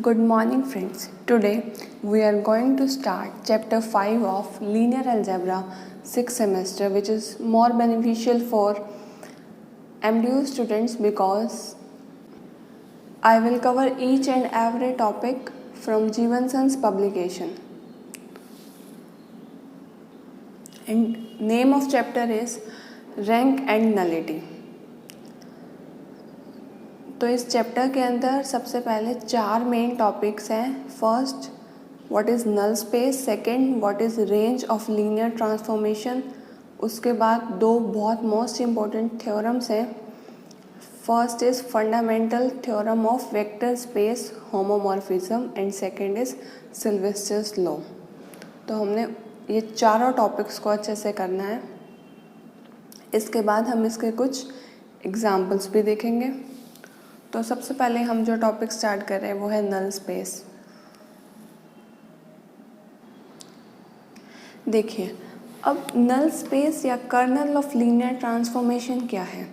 Good morning friends. Today we are going to start chapter 5 of linear algebra 6th semester, which is more beneficial for MDU students because I will cover each and every topic from Jeevanson's publication. And name of chapter is rank and nullity. तो इस chapter के अंदर सबसे पहले 4 main topics हैं. First, what is null space. Second, what is range of linear transformation. उसके बाद 2 बहुत मोस्ट इम्पॉर्टेंट थ्योरम्स हैं. First is fundamental theorem of vector space homomorphism and second is Sylvester's law. तो हमने ये चारों टॉपिक्स को अच्छे से करना है. इसके बाद हम इसके कुछ एग्जाम्पल्स भी देखेंगे. तो सबसे पहले हम जो टॉपिक स्टार्ट कर रहे हैं वो है नल स्पेस. देखिए, अब नल स्पेस या कर्नल ऑफ लीनियर ट्रांसफॉर्मेशन क्या है,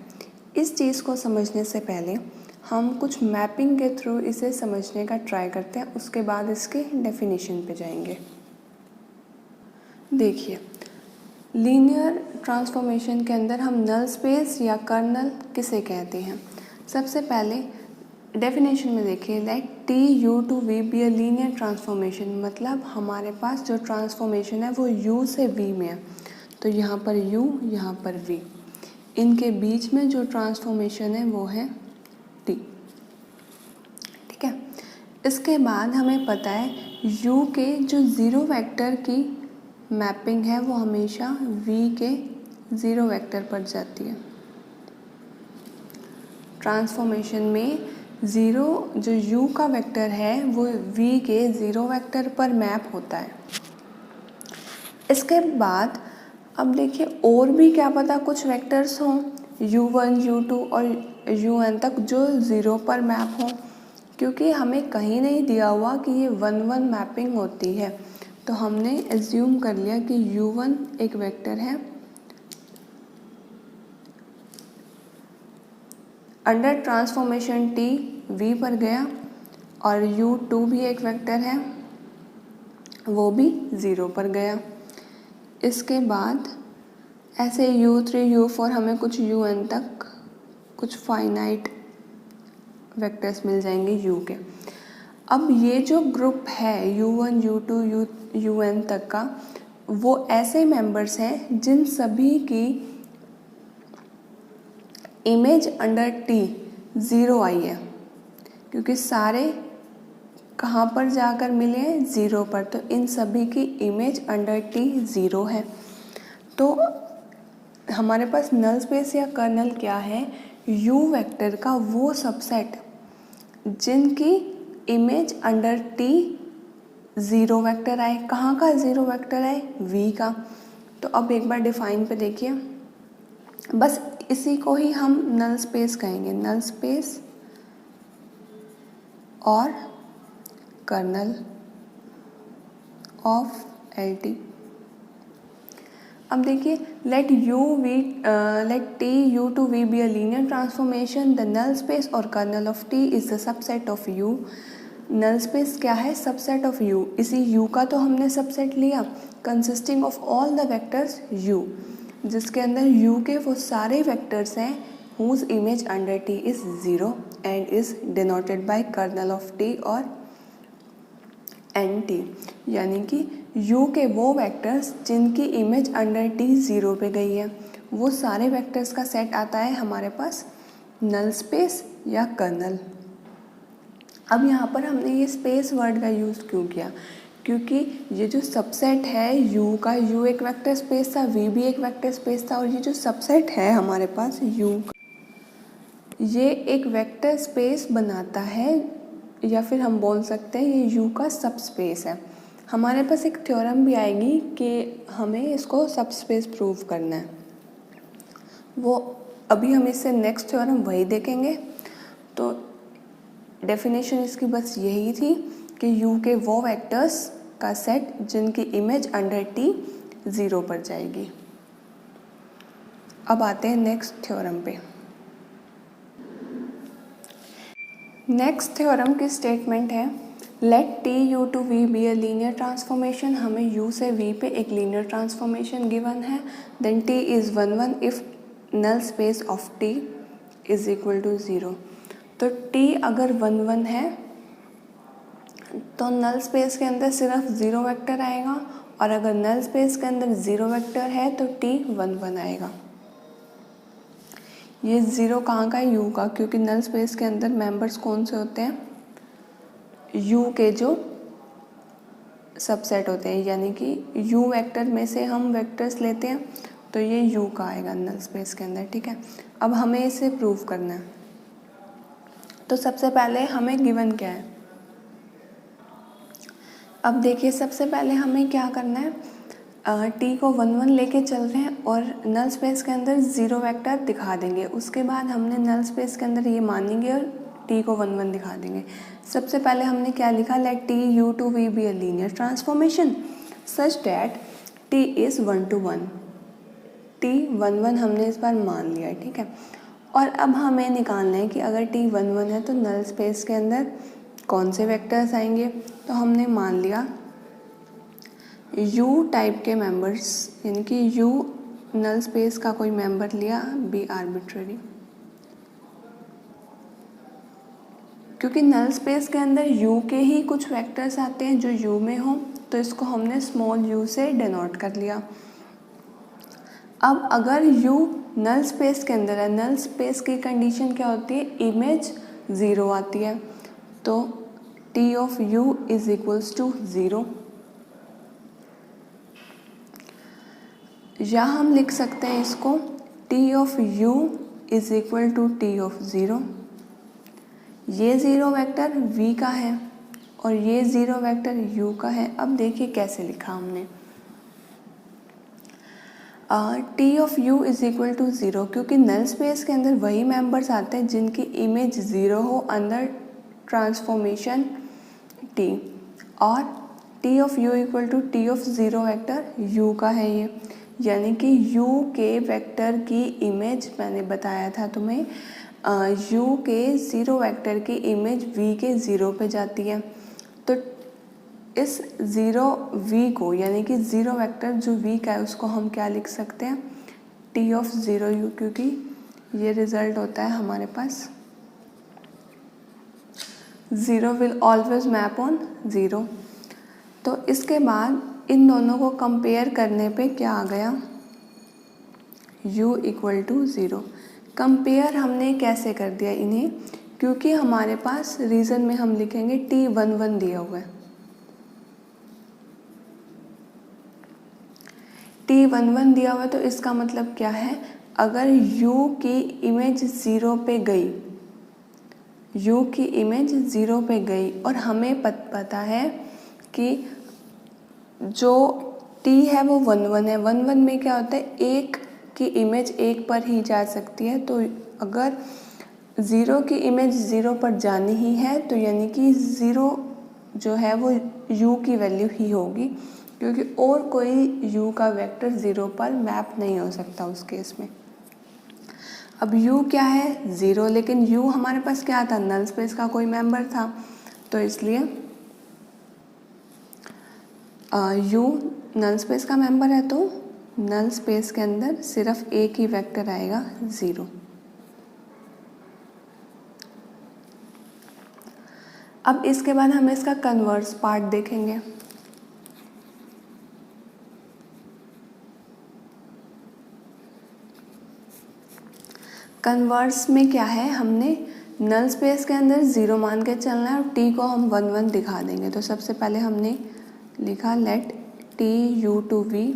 इस चीज़ को समझने से पहले हम कुछ मैपिंग के थ्रू इसे समझने का ट्राई करते हैं. उसके बाद इसके डेफिनेशन पे जाएंगे. देखिए, लीनियर ट्रांसफॉर्मेशन के अंदर हम नल स्पेस या कर्नल किसे कहते हैं. सबसे पहले डेफिनेशन में देखिए, like T U to V be a linear transformation. मतलब हमारे पास जो ट्रांसफॉर्मेशन है वो यू से वी में है. तो यहाँ पर यू, यहाँ पर वी, इनके बीच में जो ट्रांसफॉर्मेशन है वो है टी. ठीक है. इसके बाद हमें पता है यू के जो ज़ीरो वेक्टर की मैपिंग है वो हमेशा वी के ज़ीरो वेक्टर पर जाती है. ट्रांसफॉर्मेशन में ज़ीरो जो u का वेक्टर है वो v के ज़ीरो वेक्टर पर मैप होता है. इसके बाद अब देखिए, और भी क्या पता कुछ वेक्टर्स हों u1, u2 और un तक जो ज़ीरो पर मैप हों, क्योंकि हमें कहीं नहीं दिया हुआ कि ये 1-1 मैपिंग होती है. तो हमने एज्यूम कर लिया कि u1 एक वेक्टर है अंडर ट्रांसफॉर्मेशन टी वी पर गया, और u2 भी एक वेक्टर है, वो भी ज़ीरो पर गया. इसके बाद ऐसे u3, u4 हमें कुछ un तक कुछ फाइनाइट वेक्टर्स मिल जाएंगे u के. अब ये जो ग्रुप है u1, u2, un तक का, वो ऐसे मेंबर्स हैं जिन सभी की image under T zero I है, क्योंकि सारे कहाँ पर जाकर मिले हैं, ज़ीरो पर. तो इन सभी की इमेज अंडर टी ज़ीरो है. तो हमारे पास नल स्पेस या कर्नल क्या है, यू वेक्टर का वो सबसेट जिनकी image under T zero vector आए. कहाँ का ज़ीरो वेक्टर आए, वी का. तो अब एक बार डिफाइन पे देखिए, बस इसी को ही हम नल स्पेस कहेंगे. नल स्पेस और कर्नल ऑफ LT. अब देखिए, let T U to V be a linear transformation. The null space और kernel of T is the subset of U. Null space क्या है, सबसेट ऑफ यू. इसी U का तो हमने सबसेट लिया consisting of all the vectors U, जिसके अंदर u के वो सारे वेक्टर्स हैं whose image under T is 0 and is denoted by kernel of T और NT. यानी कि u के वो वेक्टर्स जिनकी इमेज अंडर T 0 पे गई है, वो सारे वेक्टर्स का सेट आता है हमारे पास नल स्पेस या कर्नल. अब यहाँ पर हमने ये स्पेस वर्ड का यूज़ क्यों किया, क्योंकि ये जो सबसेट है u का, u एक वेक्टर स्पेस था, v भी एक वेक्टर स्पेस था, और ये जो सबसेट है हमारे पास u का, ये एक वेक्टर स्पेस बनाता है, या फिर हम बोल सकते हैं ये u का सब स्पेस है. हमारे पास एक थ्योरम भी आएगी कि हमें इसको सब स्पेस प्रूव करना है. वो अभी हम इससे नेक्स्ट थ्योरम वही देखेंगे. तो डेफिनेशन इसकी बस यही थी कि u के वो वेक्टर्स का सेट जिनकी इमेज अंडर टी ज़ीरो पर जाएगी. अब आते हैं नेक्स्ट थ्योरम पे. नेक्स्ट थ्योरम की स्टेटमेंट है let T U to V be a linear transformation, हमें u से v पे एक लीनियर ट्रांसफॉर्मेशन गिवन है। Then t is 1 1 if null space of t is equal to 0। तो t अगर 1 1 है तो नल स्पेस के अंदर सिर्फ 0 वेक्टर आएगा, और अगर नल स्पेस के अंदर 0 वेक्टर है तो t 1 1 आएगा। ये 0 कहाँ का है? u का, क्योंकि नल स्पेस के अंदर मेंबर्स कौन से होते हैं? u के जो सबसेट होते हैं, यानी कि u वेक्टर में से हम वेक्टर्स लेते हैं तो ये u का आएगा नल स्पेस के अंदर। ठीक है, अब हमें इसे प्रूव करना है। तो सबसे पहले हमें गिवन क्या है? अब देखिए, सबसे पहले हमें क्या करना है, t को 1 1 लेके चल रहे हैं और नल स्पेस के अंदर 0 वेक्टर दिखा देंगे। उसके बाद हमने नल स्पेस के अंदर ये मानेंगे और t को 1 1 दिखा देंगे। सबसे पहले हमने क्या लिखा? Let t u to v be a linear transformation such that t is 1 to 1। t 1 1 हमने इस बार मान लिया है। ठीक है, और अब हमें निकालना है कि अगर t 1 1 है तो नल स्पेस के अंदर कौन से वेक्टर्स आएंगे। तो हमने मान लिया u टाइप के मेंबर्स, यानी कि u नल स्पेस का कोई मेंबर लिया, बी आर्बिट्रेरी। क्योंकि नल स्पेस के अंदर u के ही कुछ वेक्टर्स आते हैं जो u में हो, तो इसको हमने स्मॉल u से डिनोट कर लिया। अब अगर u नल स्पेस के अंदर है, नल स्पेस की कंडीशन क्या होती है? इमेज 0 आती है। तो t of u is equals to 0, या हम लिख सकते हैं इसको t of u is equal to t of 0। ये 0 वेक्टर v का है और ये 0 वेक्टर u का है। अब देखिए कैसे लिखा हमने, t of u is equal to 0, क्योंकि नल स्पेस के अंदर वही मेंबर्स आते हैं जिनकी इमेज 0 हो अंडर ट्रांसफॉर्मेशन t, और t of u equal to t of 0 vector u का है ये, यानी कि u के वेक्टर की इमेज, मैंने बताया था तुम्हें, u के 0 वेक्टर की इमेज v के 0 पे जाती है। तो इस 0 v को, यानी कि 0 वेक्टर जो v का है उसको हम क्या लिख सकते हैं? t ऑफ 0 u, क्योंकि ये रिजल्ट होता है हमारे पास 0 विल ऑलवेज मैप ऑन 0। तो इसके बाद इन दोनों को कंपेयर करने पे क्या आ गया? u equal to 0। कंपेयर हमने कैसे कर दिया इन्हें? क्योंकि हमारे पास रीज़न में हम लिखेंगे t 1 1 दिया हुआ है। t 1 1 दिया हुआ है तो इसका मतलब क्या है? अगर u की इमेज 0 पे गई, u की इमेज 0 पे गई और हमें पता है कि जो t है वो 1 1 है। 1 1 में क्या होता है? एक की इमेज 1 पर ही जा सकती है। तो अगर 0 की इमेज 0 पर जानी ही है तो यानी कि 0 जो है वो u की वैल्यू ही होगी, क्योंकि और कोई u का वेक्टर 0 पर मैप नहीं हो सकता उस केस में। अब u क्या है? 0, लेकिन u हमारे पास क्या था? नल स्पेस का कोई मेंबर था, तो इसलिए u नल स्पेस का मेंबर है तो नल स्पेस के अंदर सिर्फ एक ही वेक्टर आएगा, 0। अब इसके बाद हम इसका कन्वर्स पार्ट देखेंगे। कन्वर्स में क्या है? हमने नल स्पेस के अंदर 0 मान के चलना है और t को हम 1 1 दिखा देंगे। तो सबसे पहले हमने लिखा let t u to v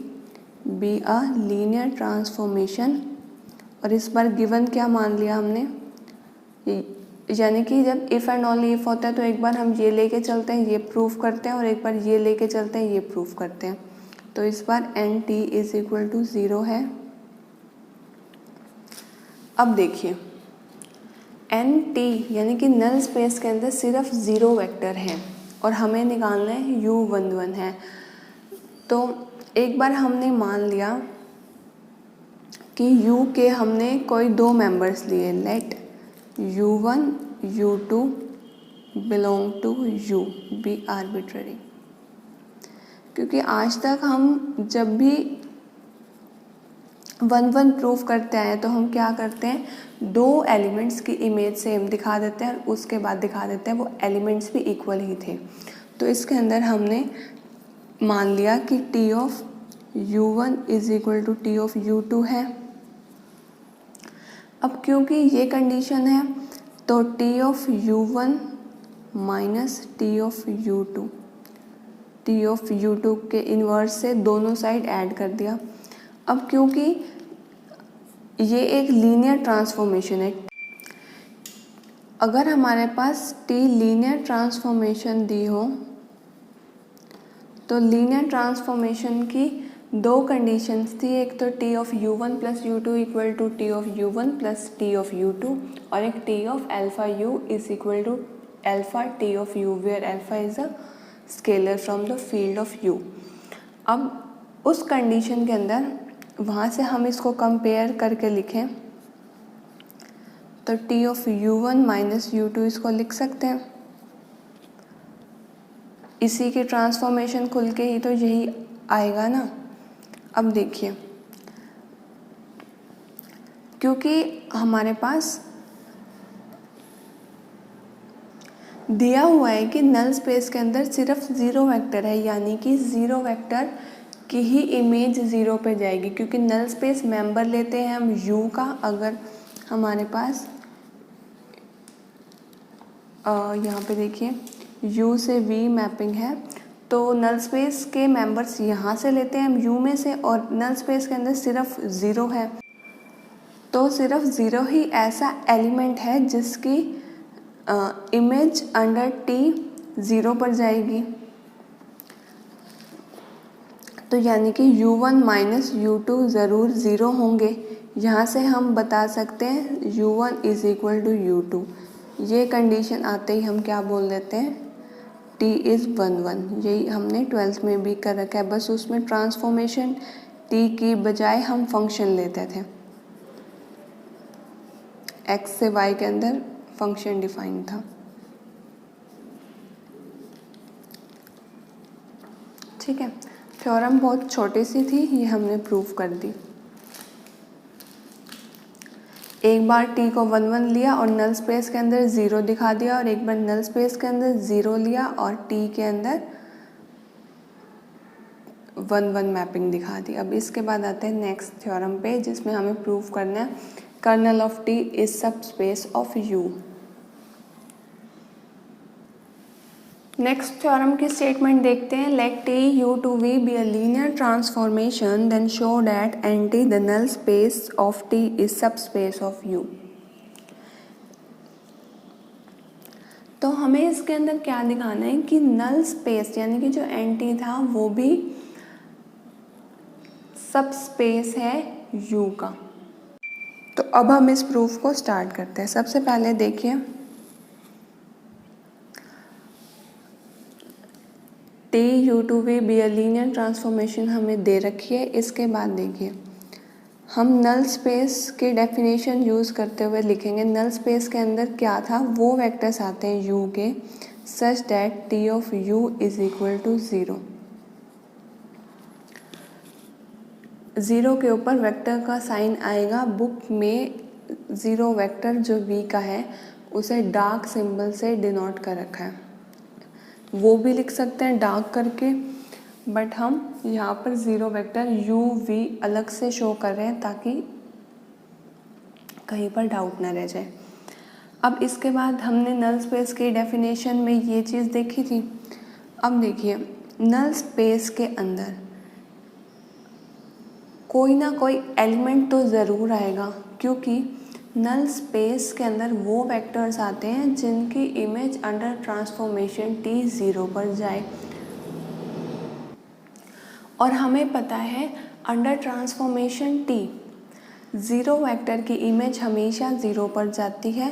be a linear transformation, और इस बार गिवन क्या मान लिया हमने? यानी कि जब इफ़ एंड ओनली इफ़ होता है तो एक बार हम ये लेके चलते हैं, ये प्रूफ करते हैं, और एक बार ये लेके चलते हैं, ये प्रूफ करते हैं। तो इस बार N T is equal to 0 है। अब देखिए एन टी यानी कि नल स्पेस के अंदर सिर्फ 0 वेक्टर है और हमें निकालना है u 1 1 है। तो एक बार हमने मान लिया कि u के हमने कोई 2 मेंबर्स लिए, let u1 u2 belong to U be arbitrary. क्योंकि आज तक हम जब भी 1 1 प्रूफ करते हैं तो हम क्या करते हैं, 2 एलिमेंट्स की इमेज सेम दिखा देते हैं और उसके बाद दिखा देते हैं वो एलिमेंट्स भी इक्वल ही थे। तो इसके अंदर हमने मान लिया कि T of u1 is equal to T of u2 है। अब क्योंकि ये कंडीशन है तो T of u1 minus T of u2, T of u2 के इन्वर्स से दोनों साइड ऐड कर दिया। अब क्योंकि ये एक लीनियर ट्रांसफॉर्मेशन है, अगर हमारे पास टी लीनियर ट्रांसफॉर्मेशन दी हो तो लीनियर ट्रांसफॉर्मेशन की 2 कंडीशंस थी। एक तो T of u1 plus u2 equal to T of u1 plus T of u2 और एक T of alpha u is equal to alpha T of u where alpha is a scalar from the field of u। अब उस condition के अंदर वहाँ से हम इसको कंपेयर करके लिखें तो T of u1 minus u2 इसको लिख सकते हैं। इसी की ट्रांसफॉर्मेशन खुल के ही तो यही आएगा ना। अब देखिए, क्योंकि हमारे पास दिया हुआ है कि नल स्पेस के अंदर सिर्फ 0 वेक्टर है, यानी कि 0 वेक्टर की ही इमेज 0 पे जाएगी। क्योंकि नल स्पेस मेंबर लेते हैं हम u का, अगर हमारे पास यहाँ पे देखिए u से v मैपिंग है तो नल स्पेस के मेंबर्स यहाँ से लेते हैं हम u में से, और नल स्पेस के अंदर सिर्फ 0 है तो सिर्फ 0 ही ऐसा एलिमेंट है जिसकी इमेज अंडर t 0 पर जाएगी। तो यानी कि u1 माइनस u2 ज़रूर 0 होंगे। यहाँ से हम बता सकते हैं u1 is equal to u2। ये कंडीशन आते ही हम क्या बोल देते हैं, t इज़ 1 1। यही हमने 12th में भी कर रखा है, बस उसमें ट्रांसफॉर्मेशन t की बजाय हम फंक्शन लेते थे। x से y के अंदर फंक्शन डिफाइन था। ठीक है, थ्योरम बहुत छोटी सी थी, ये हमने प्रूफ कर दी। एक बार t को 1 1 लिया और नल स्पेस के अंदर 0 दिखा दिया, और एक बार नल स्पेस के अंदर 0 लिया और t के अंदर 1 1 मैपिंग दिखा दी। अब इसके बाद आते हैं नेक्स्ट थ्योरम पे, जिसमें हमें प्रूफ करना है kernel of t is subspace of u। Next theorem की स्टेटमेंट देखते हैं। Let t u to v be a linear transformation, then show that NT the null space of t is subspace of u। तो हमें इसके अंदर क्या दिखाना है कि नल स्पेस यानी कि जो NT था वो भी सब स्पेस है u का। तो अब हम इस प्रूफ को स्टार्ट करते हैं। सबसे पहले देखिए, t u to v be a linear transformation हमें दे रखी है। इसके बाद देखिए, हम नल स्पेस की डेफिनेशन यूज़ करते हुए लिखेंगे नल स्पेस के अंदर क्या था, वो वेक्टर्स आते हैं u के such that t of u is equal to 0। 0 के ऊपर वेक्टर का साइन आएगा। बुक में 0 वेक्टर जो v का है उसे डार्क सिंबल से डिनोट कर रखा है, वो भी लिख सकते हैं डार्क करके, बट हम यहाँ पर 0 वेक्टर u v अलग से शो कर रहे हैं ताकि कहीं पर डाउट ना रह जाए। अब इसके बाद हमने नल स्पेस की डेफिनेशन में ये चीज़ देखी थी। अब देखिए, नल स्पेस के अंदर कोई ना कोई एलिमेंट तो ज़रूर आएगा, क्योंकि नल स्पेस के अंदर वो वेक्टर्स आते हैं जिनकी इमेज अंडर ट्रांसफॉर्मेशन t 0 पर जाए, और हमें पता है अंडर ट्रांसफॉर्मेशन t 0 वेक्टर की इमेज हमेशा 0 पर जाती है।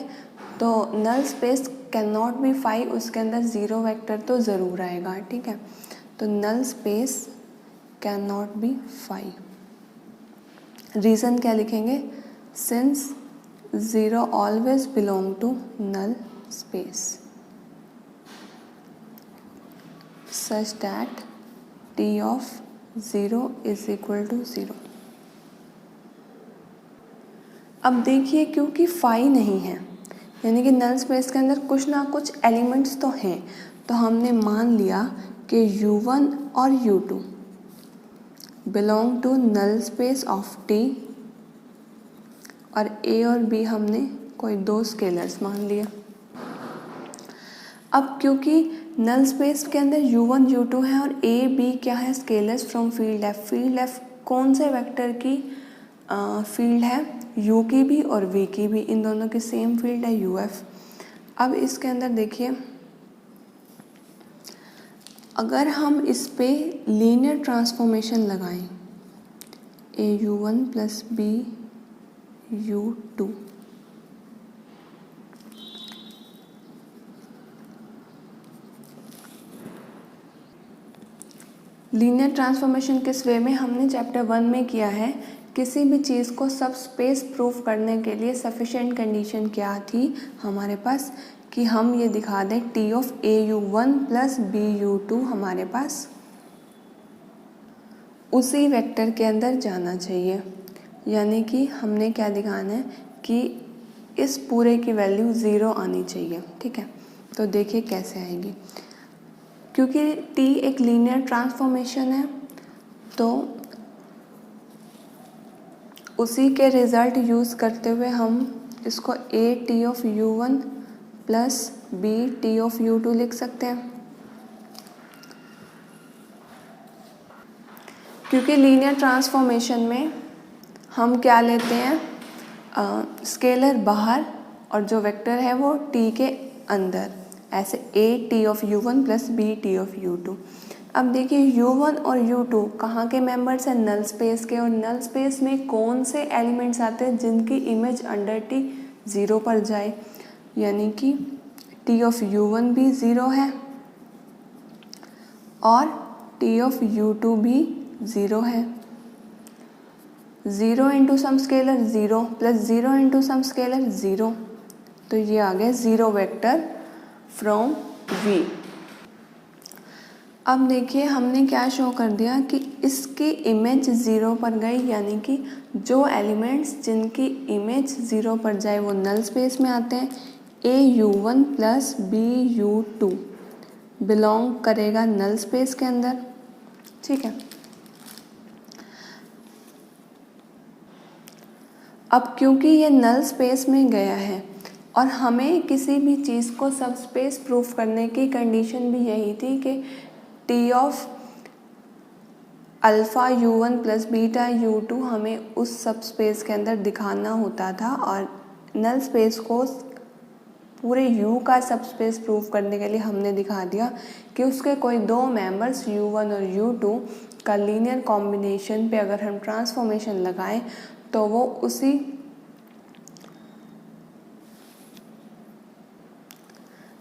तो null space can not be 5, उसके अंदर 0 वेक्टर तो ज़रूर आएगा। ठीक है, तो null space can not be 5। Reason क्या लिखेंगे, since 0 always belong to null space. such that t of 0 is equal to 0। अब देखिए क्योंकि फाई नहीं है, यानी कि नल स्पेस के अंदर कुछ ना कुछ एलिमेंट्स तो हैं, तो हमने मान लिया कि u1 और u2 belong to null space of T, और a और b हमने कोई दो स्केलर्स मान लिया। अब क्योंकि नल स्पेस के अंदर u1 u2 है और a b क्या है, scalars from field F. Field F कौन से वेक्टर की फील्ड है, u की भी और v की भी, इन दोनों की सेम फील्ड है uf। अब इसके अंदर देखिए, अगर हम इस पे लीनियर ट्रांसफॉर्मेशन लगाएं au1 plus bu2, linear transformation किस वे में, हमने चैप्टर 1 में किया है। किसी भी चीज़ को सब स्पेस प्रूफ करने के लिए सफिशेंट कंडीशन क्या थी हमारे पास, कि हम ये दिखा दें t of au1 plus bu2 हमारे पास उसी वेक्टर के अंदर जाना चाहिए। यानी कि हमने क्या दिखाना है कि इस पूरे की वैल्यू 0 आनी चाहिए। ठीक है, तो देखिए कैसे आएगी। क्योंकि t एक लीनियर ट्रांसफॉर्मेशन है, तो उसी के रिज़ल्ट यूज़ करते हुए हम इसको a t of u1 plus b t of u2 लिख सकते हैं। क्योंकि लीनियर ट्रांसफॉर्मेशन में हम क्या लेते हैं, स्केलर बाहर और जो वेक्टर है वो t के अंदर, ऐसे a t of u1 plus b t of u2। अब देखिए u1 और u2 कहाँ के मेंबर्स हैं, नल स्पेस के, और नल स्पेस में कौन से एलिमेंट्स आते हैं जिनकी इमेज अंडर t 0 पर जाए, यानी कि t ऑफ u1 भी 0 है और t ऑफ u2 भी 0 है। 0 into some scalar 0 plus 0 into some scalar 0, तो ये आ गया 0 वेक्टर फ्रॉम V। अब देखिए हमने क्या शो कर दिया कि इसकी इमेज 0 पर गई, यानी कि जो एलिमेंट्स जिनकी इमेज 0 पर जाए वो नल स्पेस में आते हैं। au1 प्लस bu2 बिलोंग करेगा नल स्पेस के अंदर। ठीक है, अब क्योंकि ये नल स्पेस में गया है और हमें किसी भी चीज़ को सब स्पेस प्रूफ करने की कंडीशन भी यही थी कि t of alpha u1 plus beta u2 हमें उस सब स्पेस के अंदर दिखाना होता था, और नल स्पेस को पूरे u का सब स्पेस प्रूफ करने के लिए हमने दिखा दिया कि उसके कोई दो मेंबर्स u1 और u2 का लीनियर कॉम्बिनेशन पे अगर हम ट्रांसफॉर्मेशन लगाएं तो वो उसी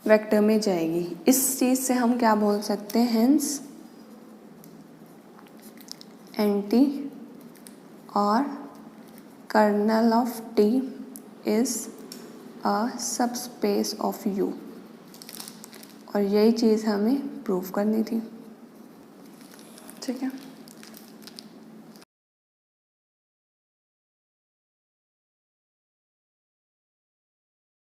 वेक्टर में जाएगी। इस चीज़ से हम क्या बोल सकते हैं, हेंस NT और kernel of T is a subspace of U, और यही चीज़ हमें प्रूव करनी थी। ठीक है।